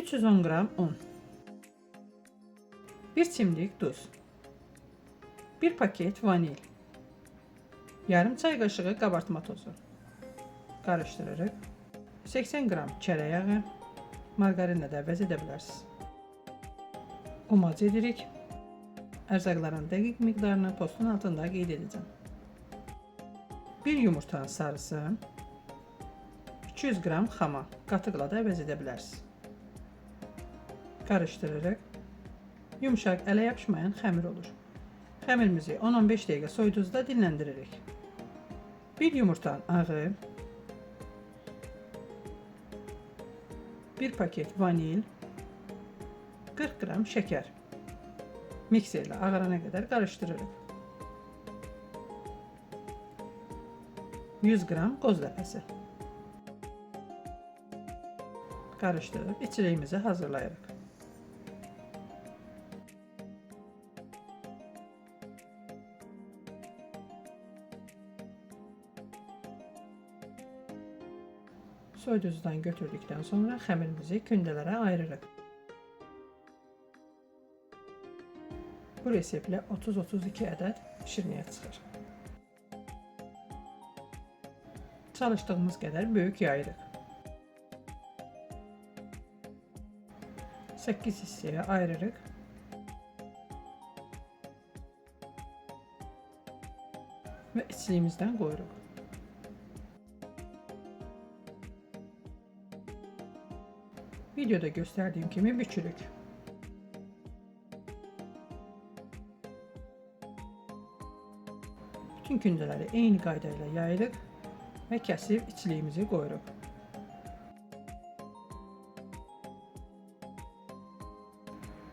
310 qram un, 1 çimdik duz, 1 paket vanil, yarım çay qaşığı qabartma tozu. Qarışdırırıq. 80 qram çərək yağı, margarinlə də əvəz edə bilərsiniz. Umac edirik. Ərzaqların dəqiq miqdarını postun altında qeyd edəcəm. 1 yumurtanın sarısı, 200 qram xama, qatıqla da əvəz edə bilərsiniz. Qarışdırırıq. Yumuşaq, ələ yapışmayan xəmir olur. Xəmirimizi 10-15 dəqiqə soyuduzda dinləndiririk. 1 yumurtanın ağı, 1 paket vanil, 40 qram şəkər. Mikserlə ağarana qədər qarışdırırıq. 100 qram qoz ləpəsi. Qarışdırıb içiliyimizi hazırlayırıq. Soyduzdan götürdükdən sonra xəmirimizi kündələrə ayırırıq. Bu reseptlə 30-32 ədəd bişirməyə çıxır. Çalışdığımız qədər böyük yayırıq. 8 hissəyə ayırırıq. Və içliyimizdən qoyuruq. Videoda göstərdiyim kimi bükürük. Bütün kündələri eyni qayda ilə yayırıq və kəsib içliyimizi qoyuruq.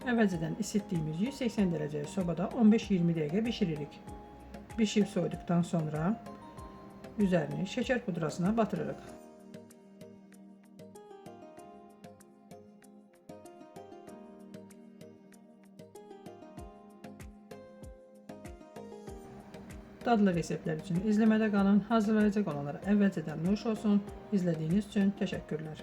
Əvvəlcədən isitdiyimiz 180 dərəcəli sobada 15-20 dəqiqə bişiririk. Bişib soyduqdan sonra üzərini şəkər pudrasına batırırıq. Dadlı reseptlər üçün izləmədə qalın. Hazırlayacaq olanlara əvvəlcədən nuş olsun. İzlədiyiniz üçün təşəkkürlər.